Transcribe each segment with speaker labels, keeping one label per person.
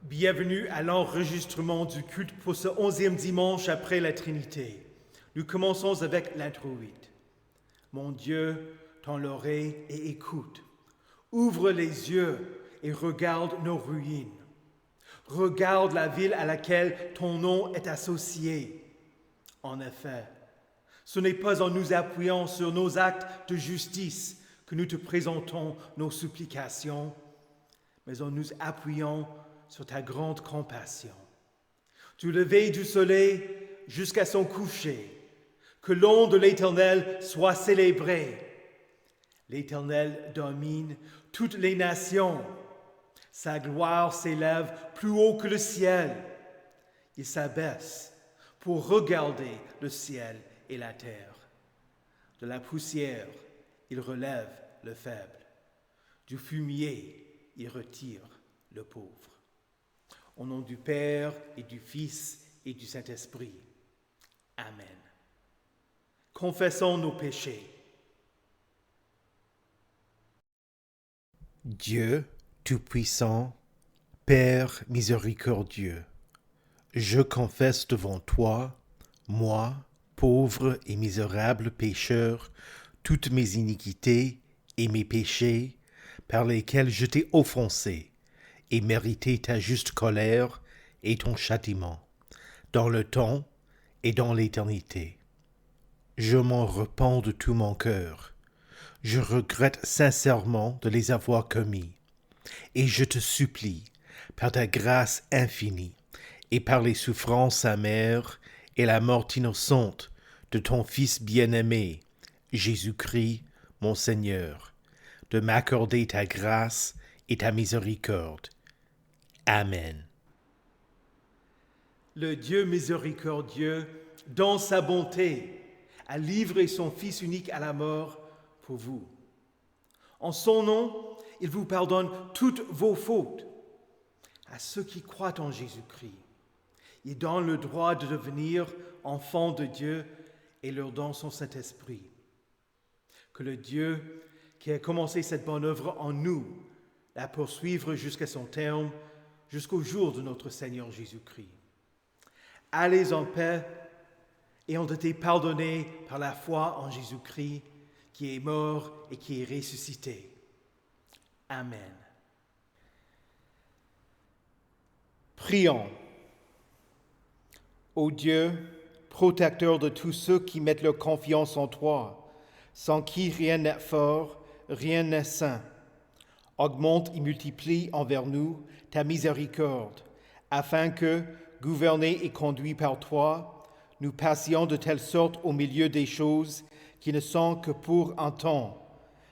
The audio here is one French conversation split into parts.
Speaker 1: Bienvenue à l'enregistrement du culte pour ce 11e dimanche après la Trinité. Nous commençons avec l'introïte. Mon Dieu, tends l'oreille et écoute. Ouvre les yeux et regarde nos ruines. Regarde la ville à laquelle ton nom est associé. En effet, ce n'est pas en nous appuyant sur nos actes de justice que nous te présentons nos supplications, mais en nous appuyant sur ta grande compassion. Du lever du soleil jusqu'à son coucher, que le nom de l'Éternel soit célébré. L'Éternel domine toutes les nations. Sa gloire s'élève plus haut que le ciel. Il s'abaisse pour regarder le ciel et la terre. De la poussière, il relève le faible. Du fumier, il retire le pauvre. Au nom du Père et du Fils et du Saint-Esprit. Amen. Confessons nos péchés.
Speaker 2: Dieu Tout-Puissant, Père miséricordieux, je confesse devant toi, moi, pauvre et misérable pécheur, toutes mes iniquités et mes péchés par lesquels je t'ai offensé et mérité ta juste colère et ton châtiment, dans le temps et dans l'éternité. Je m'en repens de tout mon cœur. Je regrette sincèrement de les avoir commis, et je te supplie, par ta grâce infinie, et par les souffrances amères et la mort innocente de ton Fils bien-aimé, Jésus-Christ, mon Seigneur, de m'accorder ta grâce et ta miséricorde. Amen.
Speaker 1: Le Dieu miséricordieux, dans sa bonté, a livré son Fils unique à la mort pour vous. En son nom, il vous pardonne toutes vos fautes. À ceux qui croient en Jésus-Christ, il donne le droit de devenir enfants de Dieu et leur donne son Saint-Esprit. Que le Dieu qui a commencé cette bonne œuvre en nous la poursuivre jusqu'à son terme, jusqu'au jour de notre Seigneur Jésus-Christ. Allez en paix et ont été pardonnés par la foi en Jésus-Christ, qui est mort et qui est ressuscité. Amen. Prions. Ô Dieu, protecteur de tous ceux qui mettent leur confiance en toi, sans qui rien n'est fort, rien n'est saint, augmente et multiplie envers nous ta miséricorde, afin que, gouvernés et conduits par toi, nous passions de telle sorte au milieu des choses qui ne sont que pour un temps,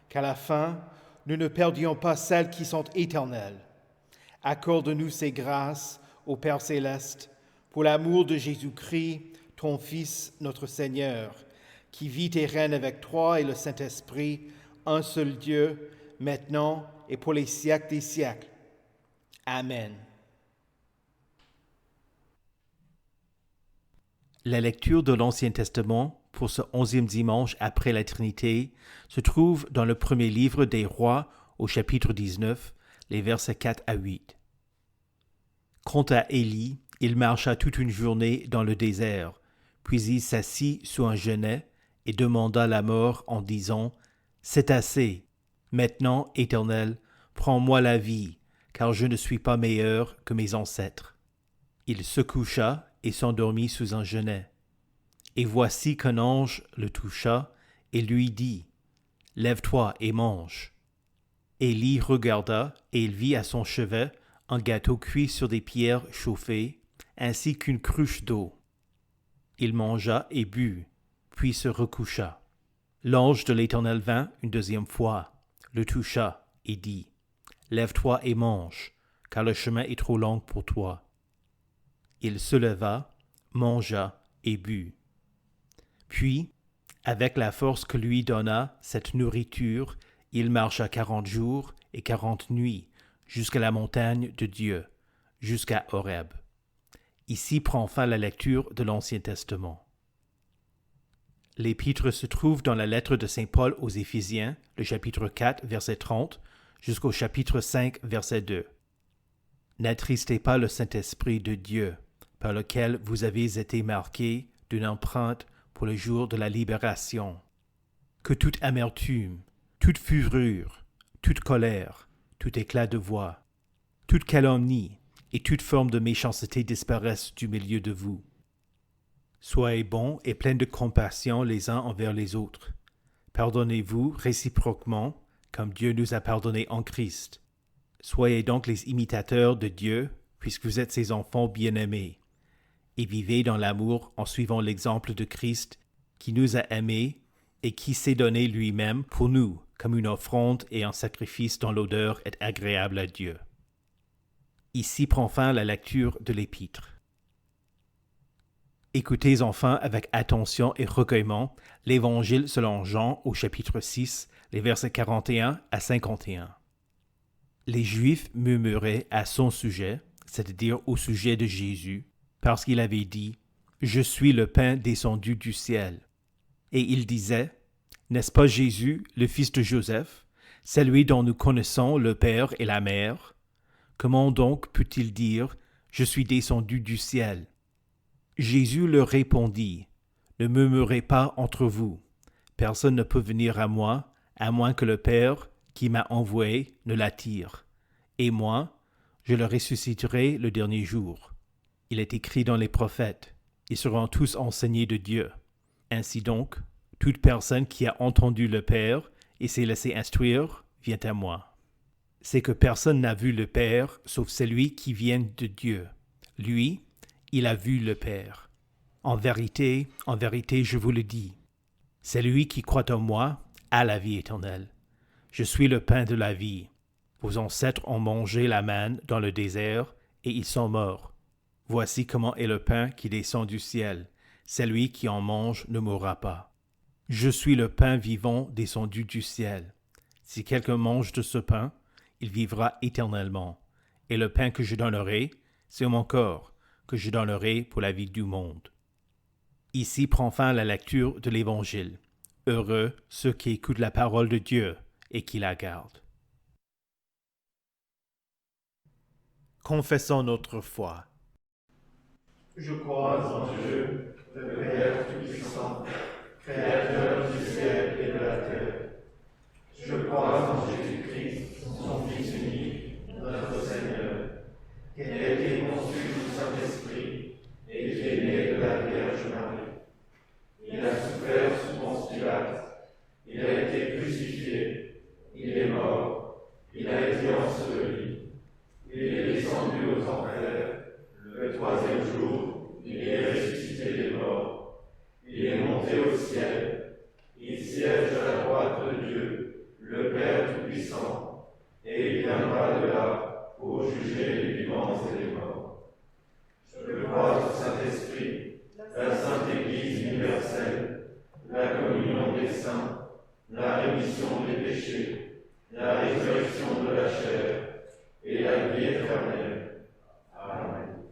Speaker 1: qu'à la fin, nous ne perdions pas celles qui sont éternelles. Accorde-nous ces grâces, ô Père céleste, pour l'amour de Jésus-Christ, ton Fils, notre Seigneur, qui vit et règne avec toi et le Saint-Esprit, un seul Dieu, maintenant et pour les siècles des siècles. Amen.
Speaker 3: La lecture de l'Ancien Testament pour ce 11e dimanche après la Trinité se trouve dans le premier livre des Rois au chapitre 19, les versets 4 à 8. Quant à Élie, il marcha toute une journée dans le désert, puis il s'assit sous un genêt et demanda la mort en disant « C'est assez, maintenant, Éternel, prends-moi la vie, car je ne suis pas meilleur que mes ancêtres. » Il se coucha et s'endormit sous un genêt. Et voici qu'un ange le toucha et lui dit « Lève-toi et mange. » Élie regarda et il vit à son chevet un gâteau cuit sur des pierres chauffées, ainsi qu'une cruche d'eau. Il mangea et but, puis se recoucha. L'ange de l'Éternel vint une deuxième fois, le toucha et dit « Lève-toi et mange, car le chemin est trop long pour toi. » Il se leva, mangea et but. Puis, avec la force que lui donna cette nourriture, il marcha 40 jours et 40 nuits jusqu'à la montagne de Dieu, jusqu'à Horeb. Ici prend fin la lecture de l'Ancien Testament. L'épître se trouve dans la lettre de Saint Paul aux Éphésiens, le chapitre 4, verset 30, jusqu'au chapitre 5, verset 2. N'attristez pas le Saint-Esprit de Dieu, par lequel vous avez été marqués d'une empreinte pour le jour de la libération. Que toute amertume, toute fureur, toute colère, tout éclat de voix, toute calomnie et toute forme de méchanceté disparaissent du milieu de vous. Soyez bons et pleins de compassion les uns envers les autres. Pardonnez-vous réciproquement, comme Dieu nous a pardonnés en Christ. Soyez donc les imitateurs de Dieu, puisque vous êtes ses enfants bien-aimés, et vivez dans l'amour en suivant l'exemple de Christ qui nous a aimés et qui s'est donné lui-même pour nous comme une offrande et un sacrifice dont l'odeur est agréable à Dieu. Ici prend fin la lecture de l'Épître. Écoutez enfin avec attention et recueillement l'Évangile selon Jean au chapitre 6, les versets 41 à 51. Les Juifs murmuraient à son sujet, c'est-à-dire au sujet de Jésus, parce qu'il avait dit « Je suis le pain descendu du ciel ». Et ils disaient « N'est-ce pas Jésus, le fils de Joseph, celui dont nous connaissons le père et la mère? Comment donc peut-il dire « Je suis descendu du ciel » ? Jésus leur répondit « Ne murmurez pas entre vous. Personne ne peut venir à moi, à moins que le Père qui m'a envoyé ne l'attire. Et moi, je le ressusciterai le dernier jour. Il est écrit dans les prophètes, ils seront tous enseignés de Dieu. Ainsi donc, toute personne qui a entendu le Père et s'est laissé instruire vient à moi. C'est que personne n'a vu le Père sauf celui qui vient de Dieu. Lui, il a vu le Père. En vérité, je vous le dis, celui qui croit en moi a la vie éternelle. Je suis le pain de la vie. Vos ancêtres ont mangé la manne dans le désert et ils sont morts. Voici comment est le pain qui descend du ciel. Celui qui en mange ne mourra pas. Je suis le pain vivant descendu du ciel. Si quelqu'un mange de ce pain, il vivra éternellement. Et le pain que je donnerai, c'est mon corps, que je donnerai pour la vie du monde. Ici prend fin la lecture de l'Évangile. Heureux ceux qui écoutent la parole de Dieu et qui la gardent.
Speaker 1: Confessons notre foi.
Speaker 4: Je crois en Dieu, le Père Tout-Puissant, Créateur du ciel et de la terre. Je crois en Jésus-Christ, son Fils unique, notre Seigneur, qui a été conçu du Saint-Esprit et qui est né de la Vierge Marie. Il a souffert sous Ponce Pilate, il a été crucifié, il est mort, il a été enseveli, il est descendu aux enfers. Le troisième jour, il est ressuscité des morts, il est monté au ciel, il siège à la droite de Dieu, le Père Tout-Puissant, et il viendra de là pour juger les vivants et les morts. Je crois au Saint-Esprit, la Sainte Église universelle, la communion des saints, la rémission des péchés, la résurrection de la chair et la vie éternelle. Amen.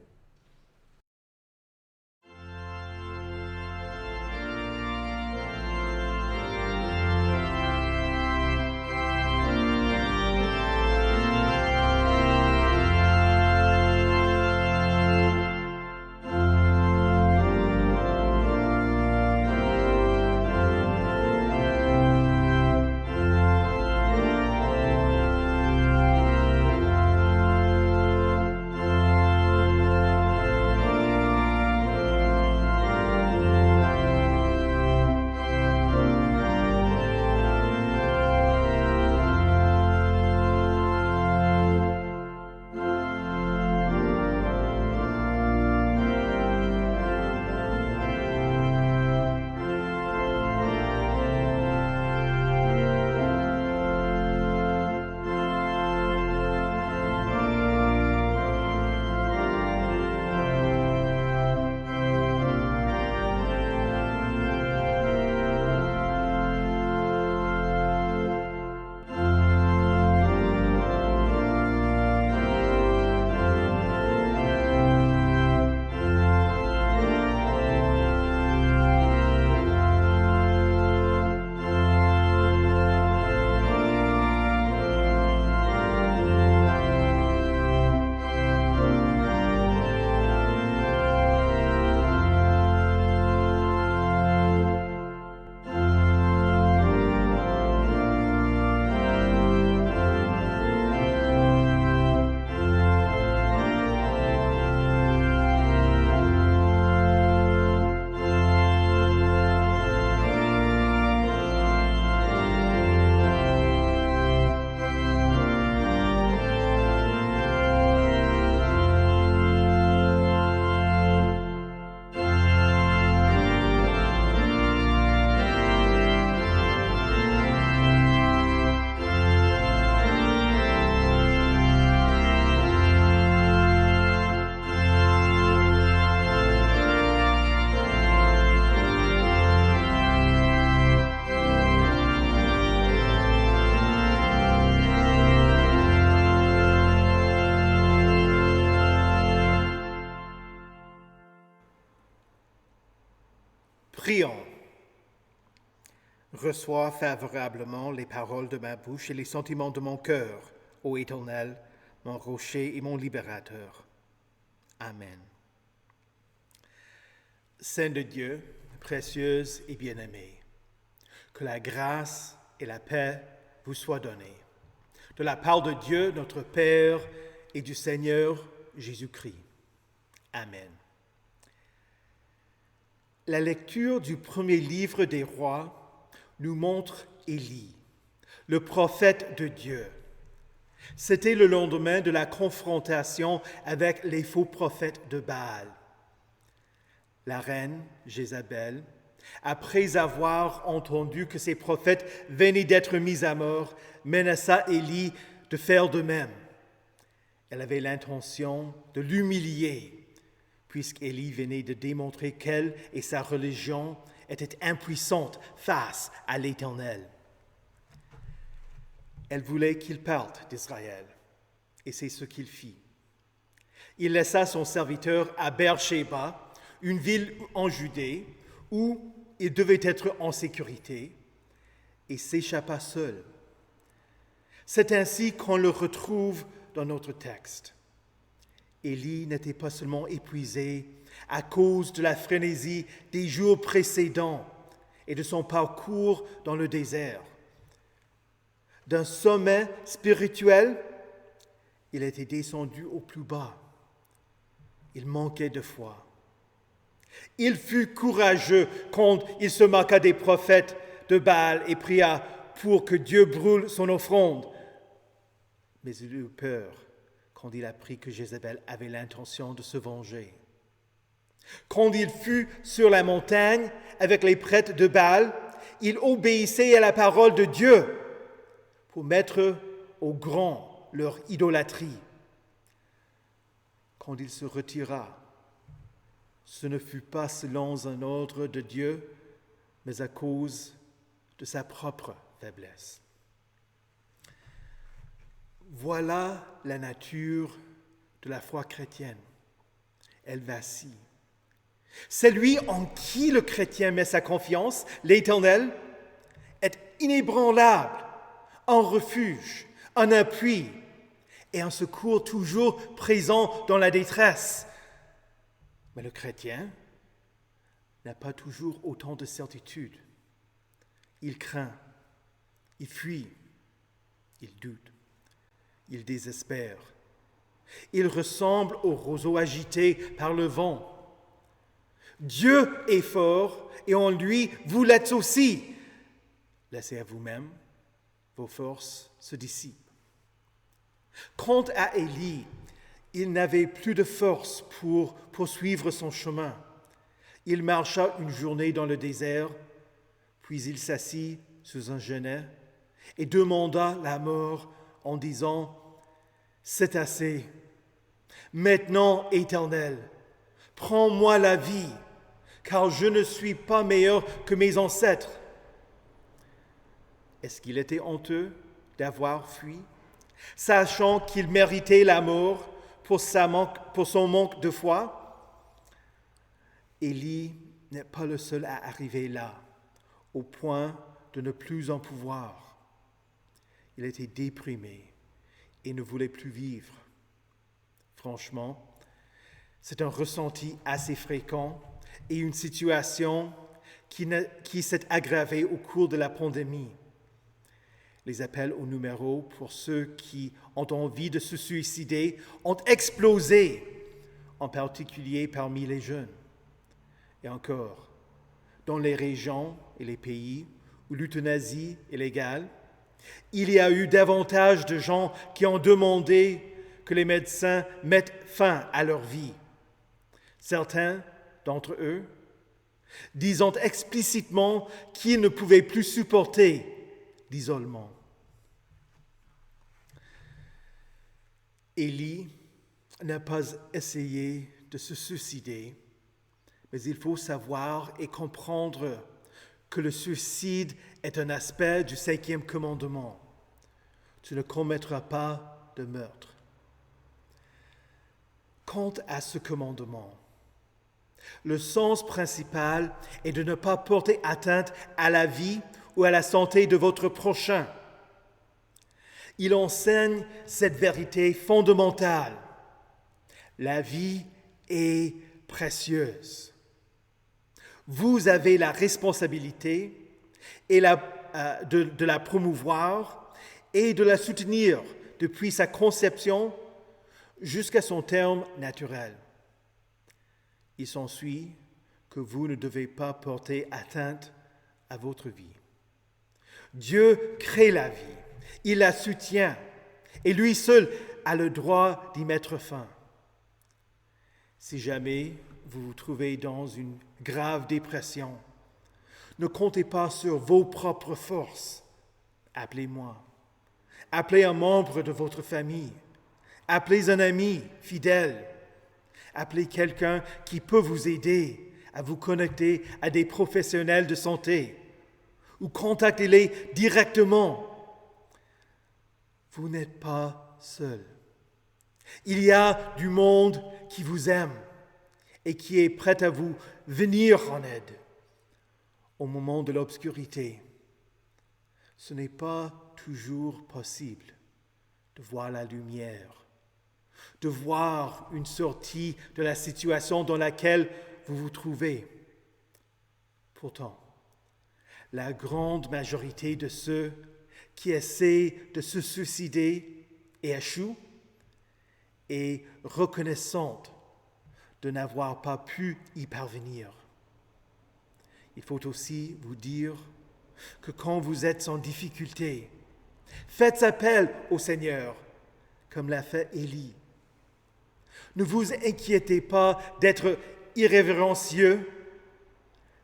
Speaker 2: Prions. Reçois favorablement les paroles de ma bouche et les sentiments de mon cœur, ô Éternel, mon rocher et mon libérateur. Amen. Saint de Dieu, précieuse et bien-aimée, que la grâce et la paix vous soient données, de la part de Dieu, notre Père, et du Seigneur Jésus-Christ. Amen. La lecture du premier livre des rois nous montre Élie, le prophète de Dieu. C'était le lendemain de la confrontation avec les faux prophètes de Baal. La reine Jézabel, après avoir entendu que ces prophètes venaient d'être mis à mort, menaça Élie de faire de même. Elle avait l'intention de l'humilier, puisqu'Élie venait de démontrer qu'elle et sa religion étaient impuissantes face à l'Éternel. Elle voulait qu'il parte d'Israël, et c'est ce qu'il fit. Il laissa son serviteur à Beersheba, une ville en Judée, où il devait être en sécurité, et s'échappa seul. C'est ainsi qu'on le retrouve dans notre texte. Élie n'était pas seulement épuisé à cause de la frénésie des jours précédents et de son parcours dans le désert. D'un sommet spirituel, il était descendu au plus bas. Il manquait de foi. Il fut courageux quand il se moqua des prophètes de Baal et pria pour que Dieu brûle son offrande. Mais il eut peur quand il apprit que Jézabel avait l'intention de se venger. Quand il fut sur la montagne avec les prêtres de Baal, il obéissait à la parole de Dieu pour mettre au grand leur idolâtrie. Quand il se retira, ce ne fut pas selon un ordre de Dieu, mais à cause de sa propre faiblesse. Voilà la nature de la foi chrétienne. Elle vacille. Celui en qui le chrétien met sa confiance, l'Éternel, est inébranlable, un refuge, un appui et un secours toujours présent dans la détresse. Mais le chrétien n'a pas toujours autant de certitude. Il craint, il fuit, il doute, il désespère. Il ressemble au roseau agité par le vent. Dieu est fort et en lui, vous l'êtes aussi. Laissez à vous-même, vos forces se dissipent. Quant à Élie, il n'avait plus de force pour poursuivre son chemin. Il marcha une journée dans le désert, puis il s'assit sous un genêt et demanda la mort en disant « C'est assez. Maintenant, Éternel, prends-moi la vie, car je ne suis pas meilleur que mes ancêtres. » Est-ce qu'il était honteux d'avoir fui, sachant qu'il méritait la mort pour son manque de foi? Élie n'est pas le seul à arriver là, au point de ne plus en pouvoir. Il était déprimé et ne voulait plus vivre. Franchement, c'est un ressenti assez fréquent et une situation qui s'est aggravée au cours de la pandémie. Les appels au numéro pour ceux qui ont envie de se suicider ont explosé, en particulier parmi les jeunes. Et encore, dans les régions et les pays où l'euthanasie est légale, il y a eu davantage de gens qui ont demandé que les médecins mettent fin à leur vie. Certains d'entre eux disant explicitement qu'ils ne pouvaient plus supporter l'isolement. Élie n'a pas essayé de se suicider, mais il faut savoir et comprendre que le suicide est un aspect du 5e commandement. Tu ne commettras pas de meurtre. Quant à ce commandement,
Speaker 1: Le sens principal est de ne pas porter atteinte à la vie ou à la santé de votre prochain. Il enseigne cette vérité fondamentale. La vie est précieuse. Vous avez la responsabilité de la promouvoir et de la soutenir depuis sa conception jusqu'à son terme naturel. Il s'ensuit que vous ne devez pas porter atteinte à votre vie. Dieu crée la vie, il la soutient et lui seul a le droit d'y mettre fin. Si jamais vous vous trouvez dans une grave dépression, ne comptez pas sur vos propres forces. Appelez-moi. Appelez un membre de votre famille. Appelez un ami fidèle. Appelez quelqu'un qui peut vous aider à vous connecter à des professionnels de santé ou contactez-les directement. Vous n'êtes pas seul. Il y a du monde qui vous aime et qui est prêt à vous venir en aide au moment de l'obscurité. Ce n'est pas toujours possible de voir la lumière, de voir une sortie de la situation dans laquelle vous vous trouvez. Pourtant, la grande majorité de ceux qui essaient de se suicider et échouent est reconnaissante de n'avoir pas pu y parvenir. Il faut aussi vous dire que quand vous êtes en difficulté, faites appel au Seigneur, comme l'a fait Élie. Ne vous inquiétez pas d'être irrévérencieux.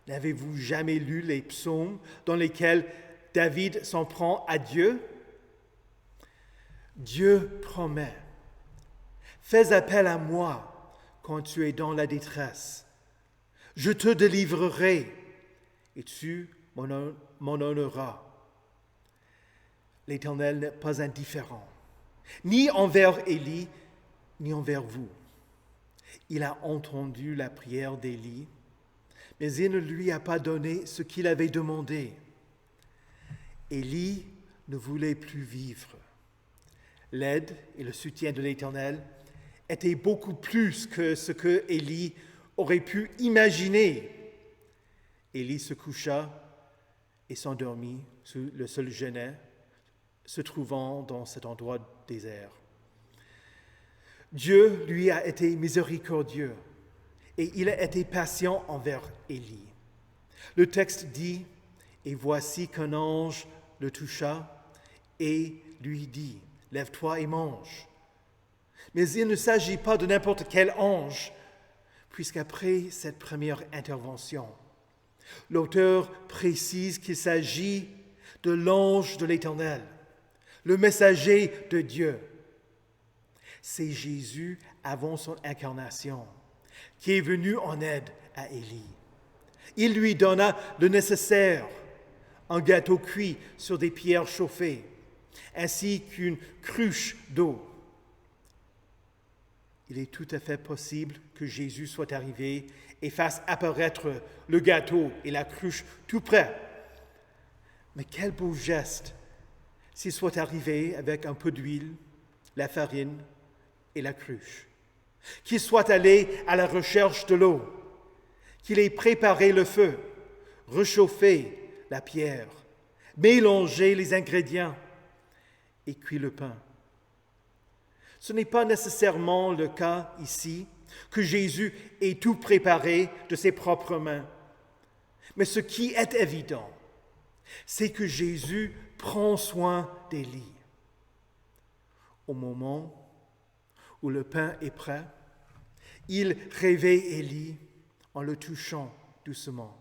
Speaker 1: N'avez-vous jamais lu les psaumes dans lesquels David s'en prend à Dieu? Dieu promet, fais appel à moi quand tu es dans la détresse. Je te délivrerai et tu m'en honneras. L'Éternel n'est pas indifférent, ni envers Élie, ni envers vous. Il a entendu la prière d'Élie, mais il ne lui a pas donné ce qu'il avait demandé. Élie ne voulait plus vivre. L'aide et le soutien de l'Éternel étaient beaucoup plus que ce que Élie aurait pu imaginer. Élie se coucha et s'endormit sous le seul genêt, se trouvant dans cet endroit désert. Dieu lui a été miséricordieux et il a été patient envers Élie. Le texte dit, « Et voici qu'un ange le toucha et lui dit, « Lève-toi et mange. » Mais il ne s'agit pas de n'importe quel ange, puisqu'après cette première intervention, l'auteur précise qu'il s'agit de l'ange de l'Éternel, le messager de Dieu. C'est Jésus avant son incarnation qui est venu en aide à Élie. Il lui donna le nécessaire, un gâteau cuit sur des pierres chauffées, ainsi qu'une cruche d'eau. Il est tout à fait possible que Jésus soit arrivé et fasse apparaître le gâteau et la cruche tout près. Mais quel beau geste s'il soit arrivé avec un peu d'huile, la farine et la cruche, qu'il soit allé à la recherche de l'eau, qu'il ait préparé le feu, réchauffé la pierre, mélangé les ingrédients et cuit le pain. Ce n'est pas nécessairement le cas ici que Jésus ait tout préparé de ses propres mains. Mais ce qui est évident, c'est que Jésus prend soin d'Élie. Au moment où le pain est prêt, il réveille Élie en le touchant doucement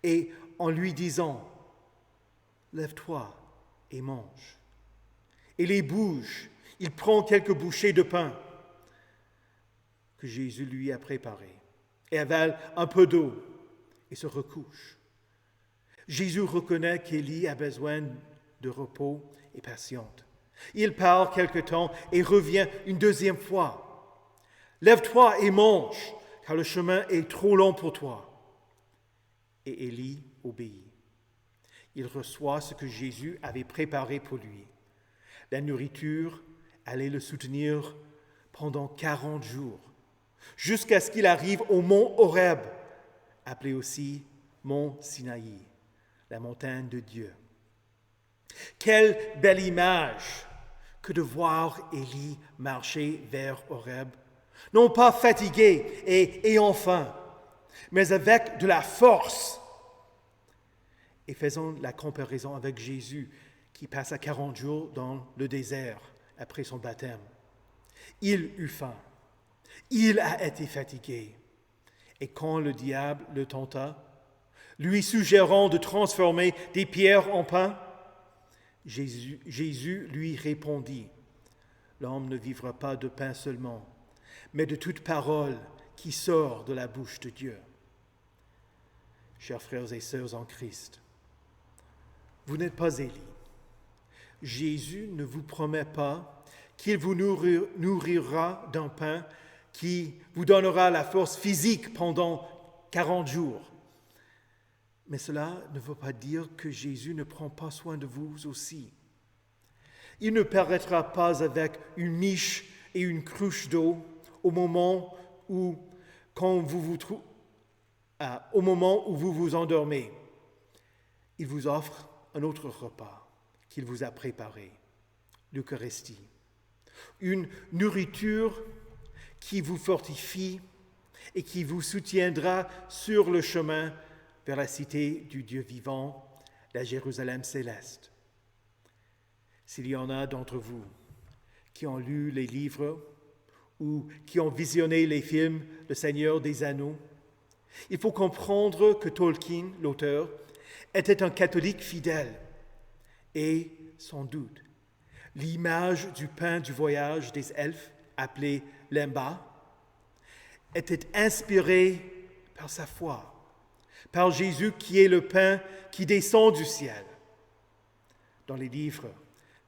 Speaker 1: et en lui disant « Lève-toi et mange ». Élie bouge, il prend quelques bouchées de pain que Jésus lui a préparé et avale un peu d'eau et se recouche. Jésus reconnaît qu'Élie a besoin de repos et patiente. Il part quelque temps et revient une deuxième fois. « Lève-toi et mange, car le chemin est trop long pour toi. » Et Élie obéit. Il reçoit ce que Jésus avait préparé pour lui. La nourriture allait le soutenir pendant 40 jours, jusqu'à ce qu'il arrive au mont Horeb, appelé aussi mont Sinaï, la montagne de Dieu. Quelle belle image que de voir Élie marcher vers Horeb, non pas fatigué et ayant faim, mais avec de la force. Et faisons la comparaison avec Jésus qui passa 40 jours dans le désert après son baptême. Il eut faim, il a été fatigué. Et quand le diable le tenta, lui suggérant de transformer des pierres en pain, Jésus lui répondit, « L'homme ne vivra pas de pain seulement, mais de toute parole qui sort de la bouche de Dieu. » Chers frères et sœurs en Christ, vous n'êtes pas Élie. Jésus ne vous promet pas qu'il vous nourrira d'un pain qui vous donnera la force physique pendant 40 jours. Mais cela ne veut pas dire que Jésus ne prend pas soin de vous aussi. Il ne paraîtra pas avec une niche et une cruche d'eau au moment où vous vous endormez. Il vous offre un autre repas qu'il vous a préparé, l'Eucharistie. Une nourriture qui vous fortifie et qui vous soutiendra sur le chemin vers la cité du Dieu vivant, la Jérusalem céleste. S'il y en a d'entre vous qui ont lu les livres ou qui ont visionné les films Le Seigneur des Anneaux, il faut comprendre que Tolkien, l'auteur, était un catholique fidèle et, sans doute, l'image du pain du voyage des elfes, appelé Lemba, était inspirée par sa foi, par Jésus qui est le pain qui descend du ciel. Dans les livres,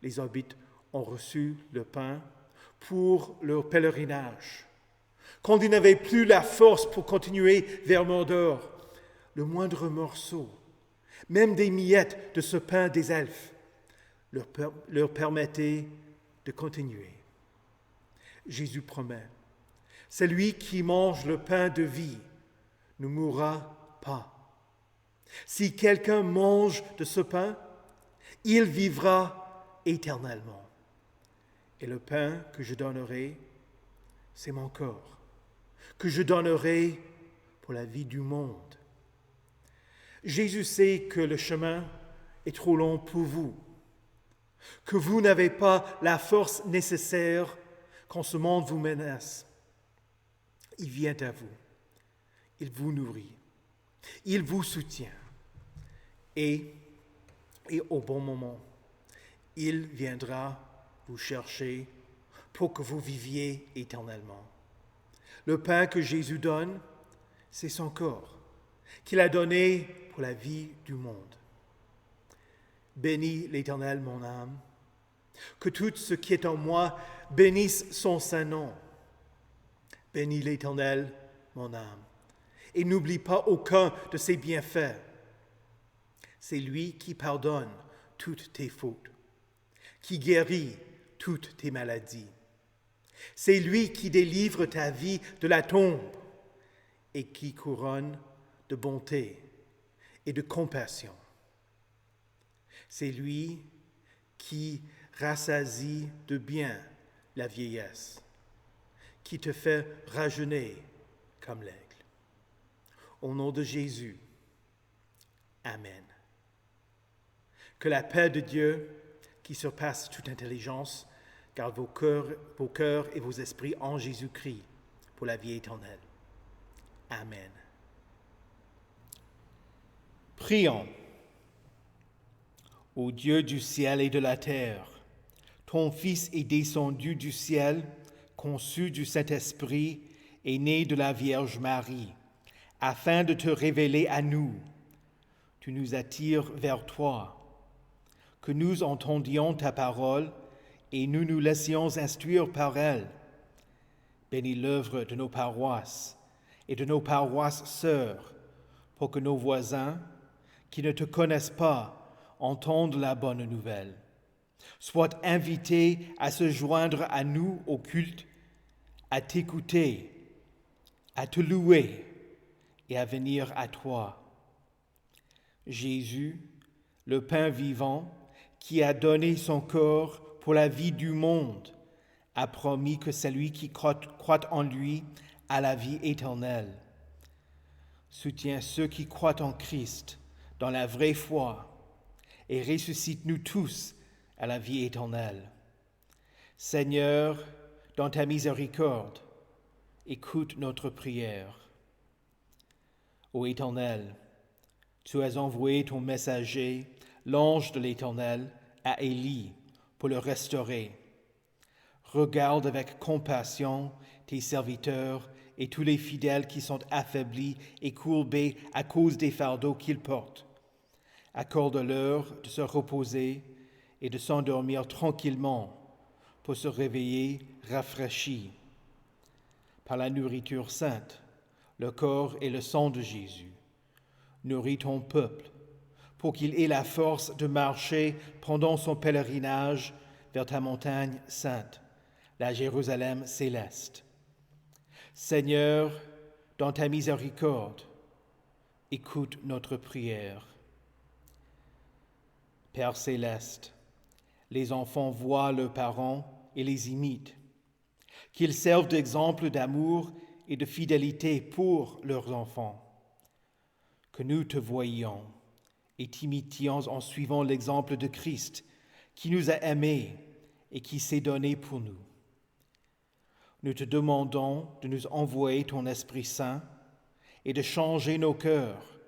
Speaker 1: les hobbits ont reçu le pain pour leur pèlerinage. Quand ils n'avaient plus la force pour continuer vers Mordor, le moindre morceau, même des miettes de ce pain des elfes, leur permettait de continuer. Jésus promet, « Celui qui mange le pain de vie ne mourra pas. Si quelqu'un mange de ce pain, il vivra éternellement. Et le pain que je donnerai, c'est mon corps, que je donnerai pour la vie du monde. » Jésus sait que le chemin est trop long pour vous, que vous n'avez pas la force nécessaire quand ce monde vous menace. Il vient à vous, il vous nourrit, il vous soutient et au bon moment, il viendra vous chercher pour que vous viviez éternellement. Le pain que Jésus donne, c'est son corps, qu'il a donné pour la vie du monde. Bénis l'Éternel, mon âme, que tout ce qui est en moi bénisse son saint nom. Bénis l'Éternel, mon âme, et n'oublie pas aucun de ses bienfaits. C'est lui qui pardonne toutes tes fautes, qui guérit toutes tes maladies. C'est lui qui délivre ta vie de la tombe et qui couronne de bonté et de compassion. C'est lui qui rassasie de bien la vieillesse, qui te fait rajeunir comme l'aigle. Au nom de Jésus, Amen. Que la paix de Dieu, qui surpasse toute intelligence, garde vos cœurs et vos esprits en Jésus-Christ pour la vie éternelle. Amen.
Speaker 3: Prions. Ô Dieu du ciel et de la terre, ton Fils est descendu du ciel, conçu du Saint-Esprit et né de la Vierge Marie, afin de te révéler à nous. Tu nous attires vers toi, que nous entendions ta parole et nous nous laissions instruire par elle. Bénis l'œuvre de nos paroisses
Speaker 1: et de nos paroisses sœurs, pour que nos voisins, qui ne te connaissent pas, entendent la bonne nouvelle, soient invités à se joindre à nous au culte, à t'écouter, à te louer et à venir à toi. Jésus, le pain vivant, qui a donné son corps pour la vie du monde, a promis que celui qui croit en lui a la vie éternelle. Soutiens ceux qui croient en Christ dans la vraie foi et ressuscite-nous tous à la vie éternelle. Seigneur, dans ta miséricorde, écoute notre prière. Ô Éternel, tu as envoyé ton messager, l'ange de l'Éternel, à Élie pour le restaurer. Regarde avec compassion tes serviteurs et tous les fidèles qui sont affaiblis et courbés à cause des fardeaux qu'ils portent. Accorde-leur de se reposer et de s'endormir tranquillement pour se réveiller rafraîchis par la nourriture sainte, le corps et le sang de Jésus. Nourris ton peuple pour qu'il ait la force de marcher pendant son pèlerinage vers ta montagne sainte, la Jérusalem céleste. Seigneur, dans ta miséricorde, écoute notre prière. Père céleste, les enfants voient leurs parents et les imitent, qu'ils servent d'exemple d'amour et de fidélité pour leurs enfants. Que nous te voyions et t'imitions en suivant l'exemple de Christ, qui nous a aimés et qui s'est donné pour nous. Nous te demandons de nous envoyer ton Esprit Saint et de changer nos cœurs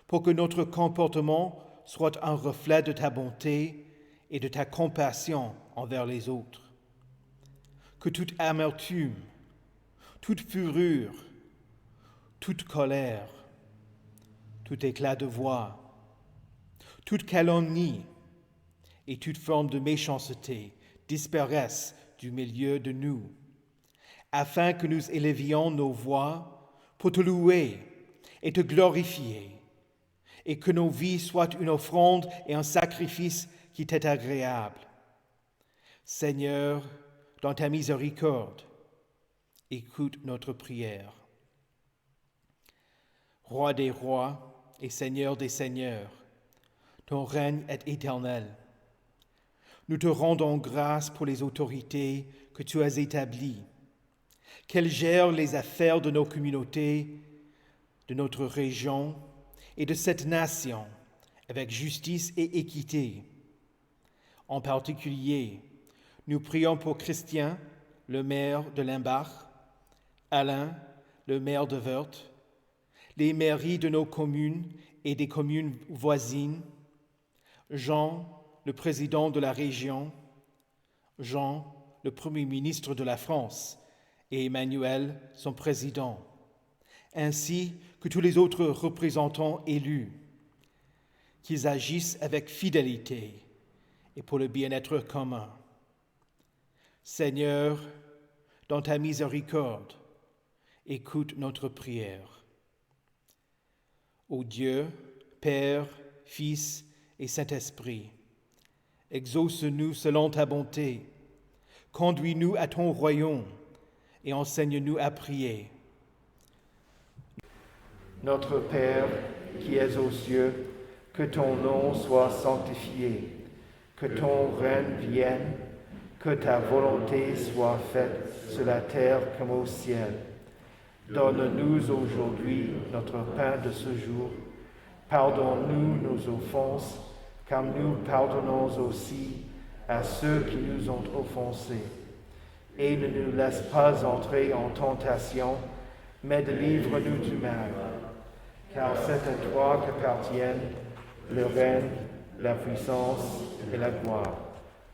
Speaker 1: pour que notre comportement soit un reflet de ta bonté et de ta compassion envers les autres. Que toute amertume, toute fureur, toute colère, tout éclat de voix, toute calomnie et toute forme de méchanceté disparaissent du milieu de nous, afin que nous élevions nos voix pour te louer et te glorifier, et que nos vies soient une offrande et un sacrifice qui t'est agréable. Seigneur, dans ta miséricorde, écoute notre prière. Roi des rois et Seigneur des seigneurs, ton règne est éternel. Nous te rendons grâce pour les autorités que tu as établies, qu'elles gèrent les affaires de nos communautés, de notre région et de cette nation avec justice et équité. En particulier, nous prions pour Christian, le maire de Limbach, Alain, le maire de Wörth, les mairies de nos communes et des communes voisines, Jean, le président de la région, Jean, le Premier ministre de la France, et Emmanuel, son président, ainsi que tous les autres représentants élus, qu'ils agissent avec fidélité et pour le bien-être commun. Seigneur, dans ta miséricorde, écoute notre prière. Ô Dieu, Père, Fils et Saint-Esprit, exauce-nous selon ta bonté, conduis-nous à ton royaume et enseigne-nous à prier.
Speaker 4: Notre Père, qui es aux cieux, que ton nom soit sanctifié, que ton règne vienne, que ta volonté soit faite sur la terre comme au ciel. Donne-nous aujourd'hui notre pain de ce jour. Pardonne-nous nos offenses, comme nous pardonnons aussi à ceux qui nous ont offensés. Et ne nous laisse pas entrer en tentation, mais délivre-nous du mal. Car c'est à toi qu'appartiennent le règne, la puissance et la gloire,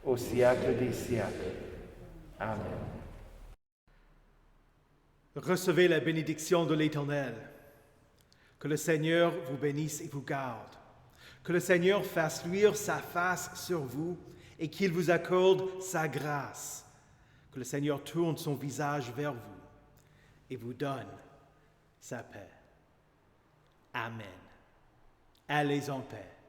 Speaker 4: au siècle des siècles. Amen.
Speaker 1: Recevez la bénédiction de l'Éternel. Que le Seigneur vous bénisse et vous garde. Que le Seigneur fasse luire sa face sur vous et qu'il vous accorde sa grâce. Que le Seigneur tourne son visage vers vous et vous donne sa paix. Amen. Allez en paix.